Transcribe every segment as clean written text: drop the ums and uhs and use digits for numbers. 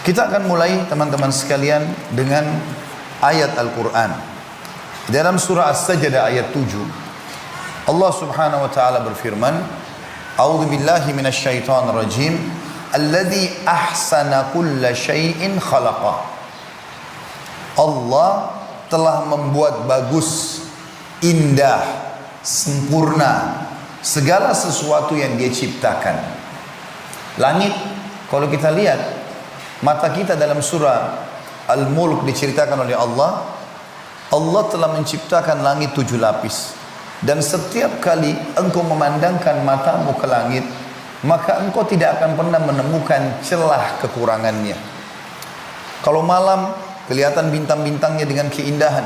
Kita akan mulai teman-teman sekalian dengan ayat Al-Quran. Dalam surah As-Sajdah ayat 7, Allah subhanahu wa ta'ala berfirman, A'udhu billahi minasyaitanir rajim, Alladhi ahsana kulla syai'in khalaqa. Allah telah membuat bagus, indah, sempurna segala sesuatu yang Dia ciptakan. Langit, kalau kita lihat, mata kita dalam surah Al-Mulk diceritakan oleh Allah, Allah telah menciptakan langit 7 lapis. Dan setiap kali engkau memandangkan matamu ke langit, maka engkau tidak akan pernah menemukan celah kekurangannya. Kalau malam, kelihatan bintang-bintangnya dengan keindahan.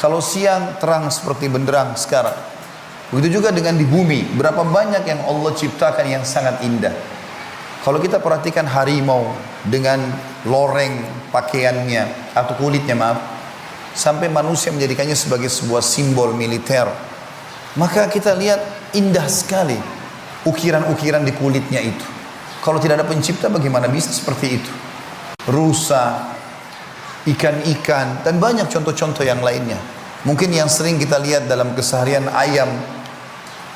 Kalau siang, terang seperti benderang sekarang. Begitu juga dengan di bumi, berapa banyak yang Allah ciptakan yang sangat indah. Kalau kita perhatikan harimau dengan loreng pakaiannya atau kulitnya, sampai manusia menjadikannya sebagai sebuah simbol militer, maka kita lihat indah sekali ukiran-ukiran di kulitnya itu. Kalau tidak ada pencipta, bagaimana bisa seperti itu? Rusa, ikan-ikan, dan banyak contoh-contoh yang lainnya. Mungkin yang sering kita lihat dalam keseharian ayam,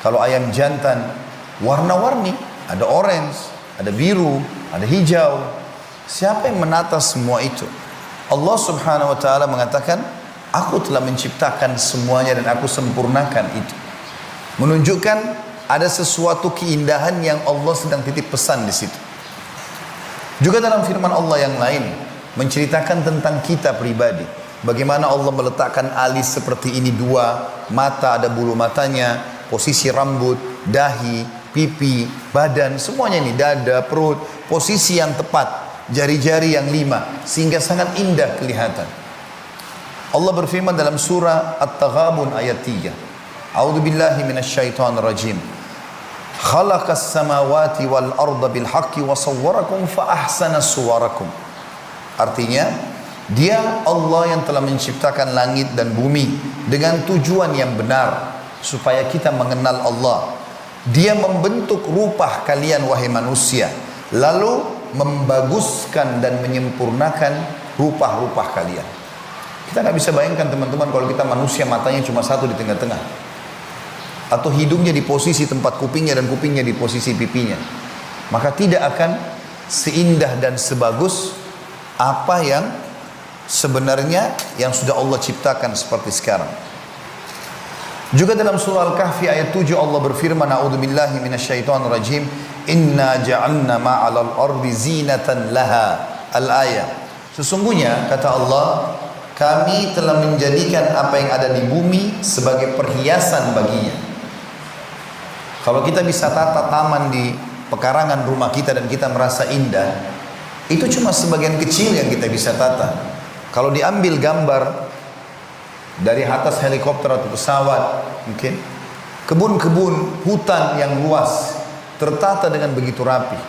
kalau ayam jantan, warna-warni, ada orange, ada biru, ada hijau. Siapa yang menata semua itu? Allah subhanahu wa ta'ala mengatakan, aku telah menciptakan semuanya dan aku sempurnakan itu. Menunjukkan ada sesuatu keindahan yang Allah sedang titip pesan di situ. Juga dalam firman Allah yang lain, menceritakan tentang kita pribadi. Bagaimana Allah meletakkan alis seperti ini, 2 mata, ada bulu matanya, posisi rambut, dahi, pipi, badan, semuanya ini, dada, perut, posisi yang tepat, jari-jari yang 5, sehingga sangat indah kelihatan. Allah berfirman dalam surah At-Taghabun ayat 3, A'udzu billahi minasyaitonir rajim. Khalaqas samawati wal arda bil haqqi wa sawwarakum fa ahsana suwarakum. Artinya, Dia Allah yang telah menciptakan langit dan bumi dengan tujuan yang benar supaya kita mengenal Allah. Dia membentuk rupa kalian wahai manusia, lalu membaguskan dan menyempurnakan rupa-rupa kalian. Kita nggak bisa bayangkan teman-teman kalau kita manusia matanya cuma 1 di tengah-tengah, atau hidungnya di posisi tempat kupingnya dan kupingnya di posisi pipinya, maka tidak akan seindah dan sebagus apa yang sebenarnya yang sudah Allah ciptakan seperti sekarang. Juga dalam surah Al-Kahfi ayat 7 Allah berfirman, A'udzubillahi minasyaitonir rajim, Inna ja'alna ma'alal ardi zinatan laha. Al-ayah. Sesungguhnya kata Allah, kami telah menjadikan apa yang ada di bumi sebagai perhiasan baginya. Kalau kita bisa tata taman di pekarangan rumah kita dan kita merasa indah, itu cuma sebagian kecil yang kita bisa tata. Kalau diambil gambar dari atas helikopter atau pesawat, mungkin kebun-kebun, hutan yang luas tertata dengan begitu rapi,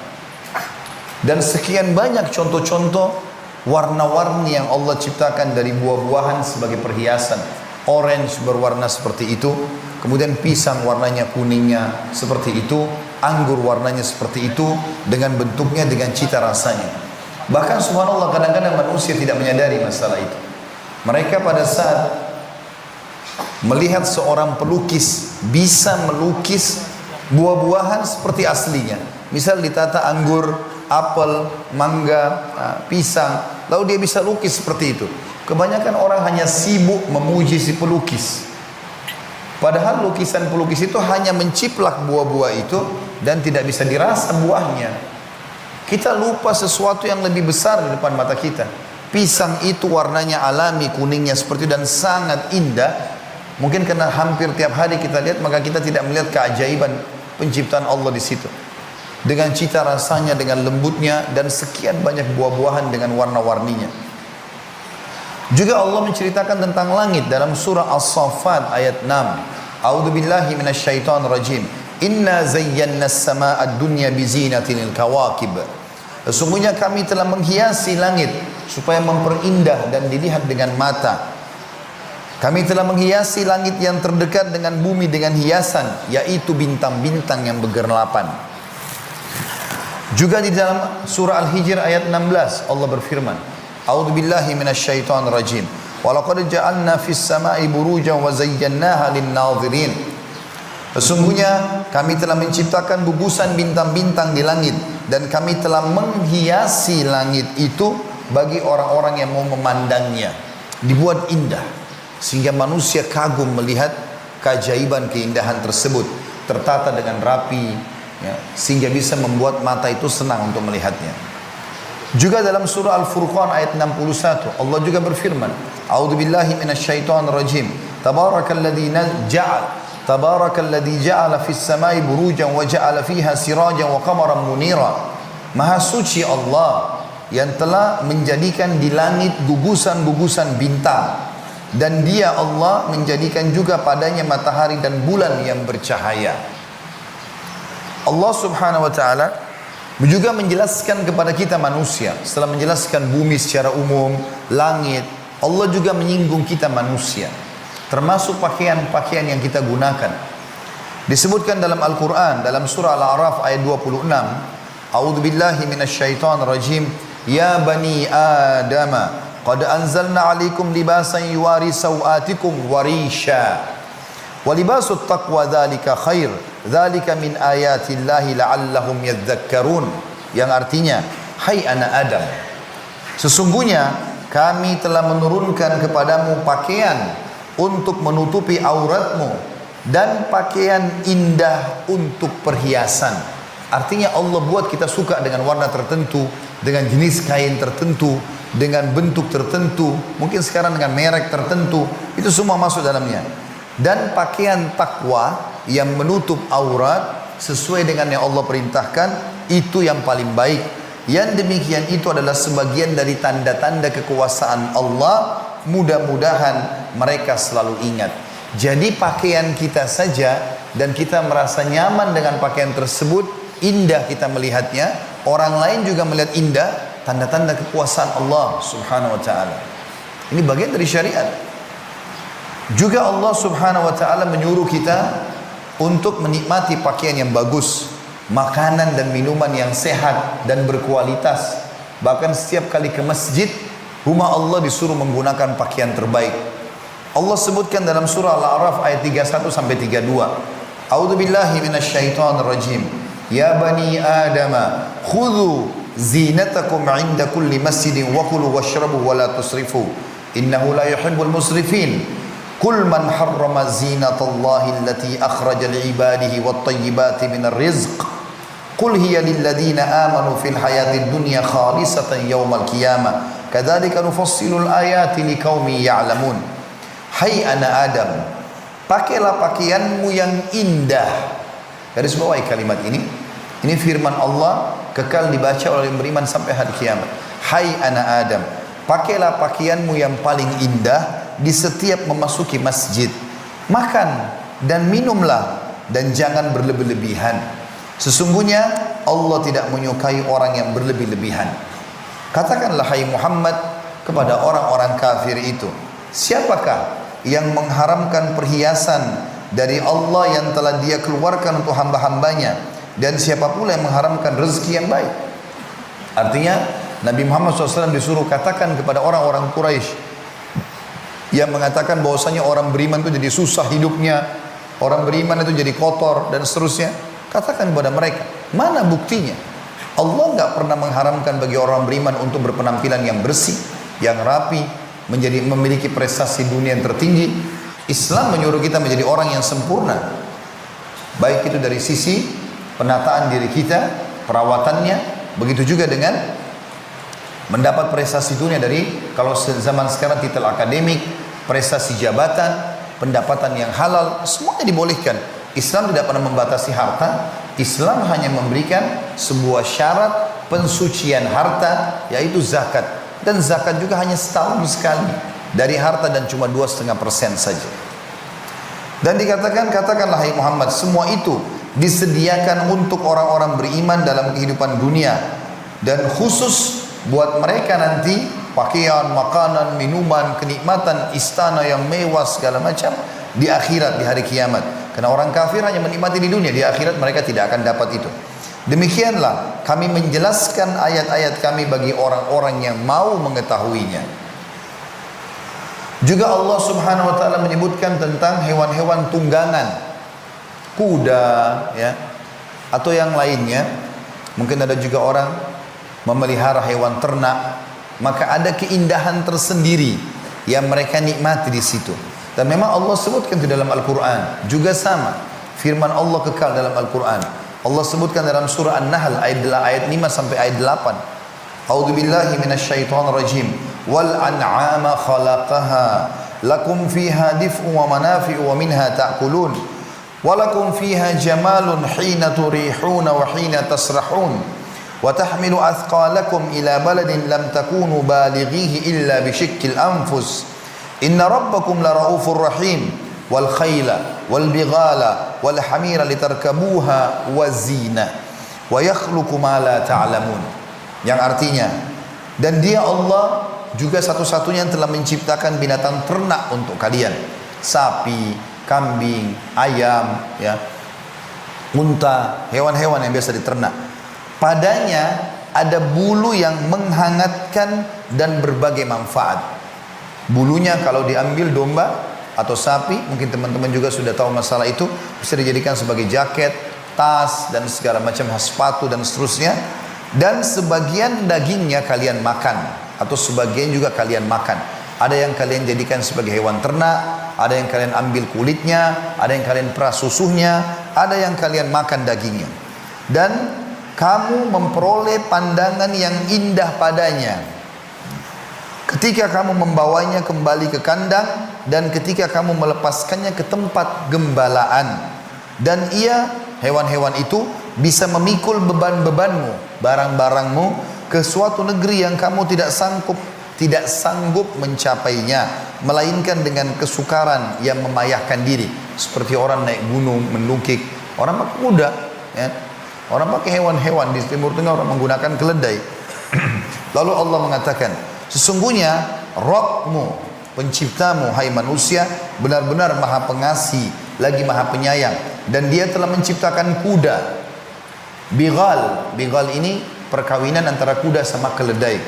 dan sekian banyak contoh-contoh warna-warni yang Allah ciptakan dari buah-buahan sebagai perhiasan. Orange berwarna seperti itu, kemudian pisang warnanya kuningnya seperti itu, anggur warnanya seperti itu, dengan bentuknya, dengan cita rasanya. Bahkan subhanallah, kadang-kadang manusia tidak menyadari masalah itu. Mereka pada saat melihat seorang pelukis bisa melukis buah-buahan seperti aslinya, misal ditata anggur, apel, mangga, pisang, lalu dia bisa lukis seperti itu. Kebanyakan orang hanya sibuk memuji si pelukis, padahal lukisan pelukis itu hanya menciplak buah-buah itu dan tidak bisa dirasa buahnya. Kita lupa sesuatu yang lebih besar di depan mata kita. Pisang itu warnanya alami, kuningnya seperti itu, dan sangat indah. Mungkin karena hampir tiap hari kita lihat, maka kita tidak melihat keajaiban penciptaan Allah di situ. Dengan cita rasanya, dengan lembutnya, dan sekian banyak buah-buahan dengan warna-warninya. Juga Allah menceritakan tentang langit dalam surah As-Saffat ayat 6. A'udzu billahi minasyaitonir rajim. Inna zayyana as-samaa'a ad-dunya bizinatil kawakib. Sesungguhnya kami telah menghiasi langit supaya memperindah dan dilihat dengan mata. Kami telah menghiasi langit yang terdekat dengan bumi dengan hiasan, yaitu bintang-bintang yang bergerlapan. Juga di dalam surah Al-Hijr ayat 16 Allah berfirman, A'udzubillahi minasyaitonir rajim. Walaqad ja'alna fis sama'i burujan wa zayyannaha lin-nadhirin. Sesungguhnya kami telah menciptakan gugusan bintang-bintang di langit dan kami telah menghiasi langit itu bagi orang-orang yang mau memandangnya. Dibuat indah sehingga manusia kagum melihat keajaiban keindahan tersebut, tertata dengan rapi, ya, sehingga bisa membuat mata itu senang untuk melihatnya. Juga dalam surah Al-Furqan ayat 61 Allah juga berfirman, A'udzubillahi minasyaitonir rajim. Tabarakalladzi ja'ala fis samai burujan wa ja'ala fiha sirajan wa qamaran munira. Maha suci Allah yang telah menjadikan di langit gugusan-gugusan bintang, dan Dia Allah menjadikan juga padanya matahari dan bulan yang bercahaya. Allah Subhanahu wa taala juga menjelaskan kepada kita manusia, setelah menjelaskan bumi secara umum, langit, Allah juga menyinggung kita manusia, termasuk pakaian-pakaian yang kita gunakan. Disebutkan dalam Al-Quran, dalam surah Al-A'raf ayat 26, A'udzubillahi minasyaitonir rajim. Ya bani Adam, qad anzalna 'alaikum libasan yuwari sawatikum warisha. Wa libasut taqwa dzalika khair. Dzalika min ayatillahi la'allahum yadhakkarun. Yang artinya, hai anak Adam, sesungguhnya kami telah menurunkan kepadamu pakaian untuk menutupi auratmu dan pakaian indah untuk perhiasan. Artinya Allah buat kita suka dengan warna tertentu, dengan jenis kain tertentu, dengan bentuk tertentu, mungkin sekarang dengan merek tertentu, itu semua masuk dalamnya. Dan pakaian takwa yang menutup aurat sesuai dengan yang Allah perintahkan, itu yang paling baik. Yang demikian itu adalah sebagian dari tanda-tanda kekuasaan Allah. Mudah-mudahan mereka selalu ingat. Jadi pakaian kita saja dan kita merasa nyaman dengan pakaian tersebut, indah kita melihatnya, orang lain juga melihat indah, tanda-tanda kekuasaan Allah Subhanahu wa taala. Ini bagian dari syariat. Juga Allah Subhanahu wa taala menyuruh kita untuk menikmati pakaian yang bagus, makanan dan minuman yang sehat dan berkualitas. Bahkan setiap kali ke masjid, rumah Allah disuruh menggunakan pakaian terbaik. Allah sebutkan dalam surah Al-A'raf ayat 31 sampai 32. A'udzubillahi minasyaitonir rajim. Ya bani Adam, khudhu zinatakum 'inda kulli masjidin wa kulu washrabu wa la tusrifu. Innahu la yuhibbul musrifin. Qul man harrama zinatallahi allati akhraja li'ibadihi wat-tayyibati minar rizq. Qul hiya lil ladzina amanu fil hayatid dunya khalisatan yaumal qiyamah. Kadzalika nufassilul ayati liqaumin ya'lamun. Hai anak Adam, pakailah pakaianmu yang indah. Garis bawahi kalimat ini. Ini firman Allah, kekal dibaca oleh yang beriman sampai hari kiamat. Hai anak Adam, pakailah pakaianmu yang paling indah di setiap memasuki masjid. Makan dan minumlah dan jangan berlebih-lebihan. Sesungguhnya Allah tidak menyukai orang yang berlebih-lebihan. Katakanlah hai Muhammad kepada orang-orang kafir itu, siapakah yang mengharamkan perhiasan dari Allah yang telah Dia keluarkan untuk hamba-hambanya, dan siapa pula yang mengharamkan rezeki yang baik? Artinya Nabi Muhammad SAW disuruh katakan kepada orang-orang Quraisy yang mengatakan bahwasanya orang beriman itu jadi susah hidupnya, orang beriman itu jadi kotor dan seterusnya. Katakan kepada mereka, mana buktinya? Allah nggak pernah mengharamkan bagi orang beriman untuk berpenampilan yang bersih, yang rapi, memiliki prestasi dunia yang tertinggi. Islam menyuruh kita menjadi orang yang sempurna, baik itu dari sisi penataan diri kita, perawatannya, begitu juga dengan mendapat prestasi dunia dari, kalau zaman sekarang, titel akademik, prestasi jabatan, pendapatan yang halal, semuanya dibolehkan. Islam tidak pernah membatasi harta. Islam hanya memberikan sebuah syarat pensucian harta, yaitu zakat. Dan zakat juga hanya setahun sekali dari harta dan cuma 2,5% saja. Dan dikatakan, katakanlah hai Muhammad, semua itu disediakan untuk orang-orang beriman dalam kehidupan dunia, dan khusus buat mereka nanti pakaian, makanan, minuman, kenikmatan, istana yang mewah segala macam di akhirat, di hari kiamat. Karena orang kafir hanya menikmati di dunia, di akhirat mereka tidak akan dapat itu. Demikianlah kami menjelaskan ayat-ayat kami bagi orang-orang yang mau mengetahuinya. Juga Allah Subhanahu wa taala menyebutkan tentang hewan-hewan tunggangan, kuda ya, atau yang lainnya. Mungkin ada juga orang memelihara hewan ternak, maka ada keindahan tersendiri yang mereka nikmati di situ. Dan memang Allah sebutkan di dalam Al-Quran. Juga sama, firman Allah kekal dalam Al-Quran. Allah sebutkan dalam surah An-Nahl ayat 5 sampai ayat 8. A'udzu billahi minasyaitonir rajim. Wal an'ama khalaqaha lakum fiha dif'un wa manafi'u wa minha ta'kulun. Wa lakum fiha jamalun hina turihuna wa hina tasrahun. Wa tahmilu athqalakum ila baladin lam takunu balighihi illa bishikkil anfus. Inna rabbakum la raufur rahim. Wal khayla wal bighala wal hamira litarkabuha wa zina wa yakhluqu ma la ta'lamun. Yang artinya, dan dia Allah juga satu-satunya yang telah menciptakan binatang ternak untuk kalian, sapi, kambing, ayam ya, unta, hewan-hewan yang biasa diternak. Padanya ada bulu yang menghangatkan dan berbagai manfaat. Bulunya kalau diambil domba atau sapi, mungkin teman-teman juga sudah tahu masalah itu, bisa dijadikan sebagai jaket, tas, dan segala macam sepatu dan seterusnya. Dan sebagian dagingnya kalian makan, atau sebagian juga kalian makan. Ada yang kalian jadikan sebagai hewan ternak, ada yang kalian ambil kulitnya, ada yang kalian perah susunya, ada yang kalian makan dagingnya. Dan kamu memperoleh pandangan yang indah padanya ketika kamu membawanya kembali ke kandang, dan ketika kamu melepaskannya ke tempat gembalaan. Dan ia, hewan-hewan itu, bisa memikul beban-bebanmu, barang-barangmu ke suatu negeri yang kamu tidak sanggup mencapainya, melainkan dengan kesukaran yang memayahkan diri, seperti orang naik gunung, menukik, orang pakai kuda ya. Orang pakai hewan-hewan. Di Timur Tengah orang menggunakan keledai. Lalu Allah mengatakan, sesungguhnya Rabbmu, penciptamu hai manusia, benar-benar maha pengasih lagi maha penyayang. Dan dia telah menciptakan kuda. Bighal ini perkawinan antara kuda sama keledai.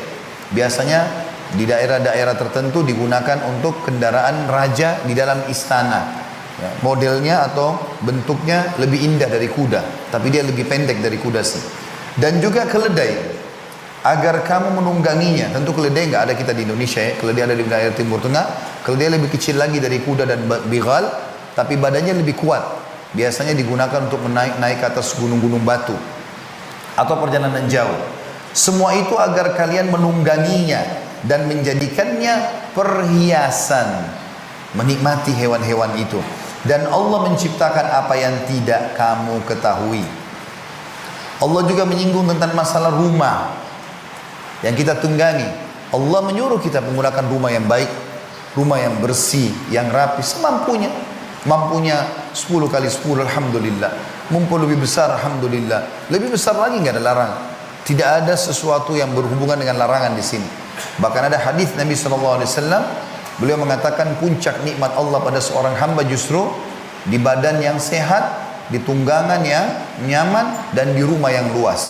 Biasanya di daerah-daerah tertentu digunakan untuk kendaraan raja di dalam istana ya, modelnya atau bentuknya lebih indah dari kuda, tapi dia lebih pendek dari kuda sih. Dan juga keledai, agar kamu menungganginya. Tentu keledai nggak ada kita di Indonesia ya, keledai ada di daerah Timur Tengah. Keledai lebih kecil lagi dari kuda dan bighal, tapi badannya lebih kuat. Biasanya digunakan untuk naik ke atas gunung-gunung batu atau perjalanan jauh. Semua itu agar kalian menungganginya dan menjadikannya perhiasan, menikmati hewan-hewan itu. Dan Allah menciptakan apa yang tidak kamu ketahui. Allah juga menyinggung tentang masalah rumah yang kita tunggangi. Allah menyuruh kita menggunakan rumah yang baik, rumah yang bersih, yang rapi, semampunya. Mampunya 10 kali 10, alhamdulillah. Mampu lebih besar, alhamdulillah. Lebih besar lagi nggak ada larang. Tidak ada sesuatu yang berhubungan dengan larangan di sini. Bahkan ada hadis Nabi SAW, beliau mengatakan puncak nikmat Allah pada seorang hamba justru di badan yang sehat, di tunggangan yang nyaman, dan di rumah yang luas.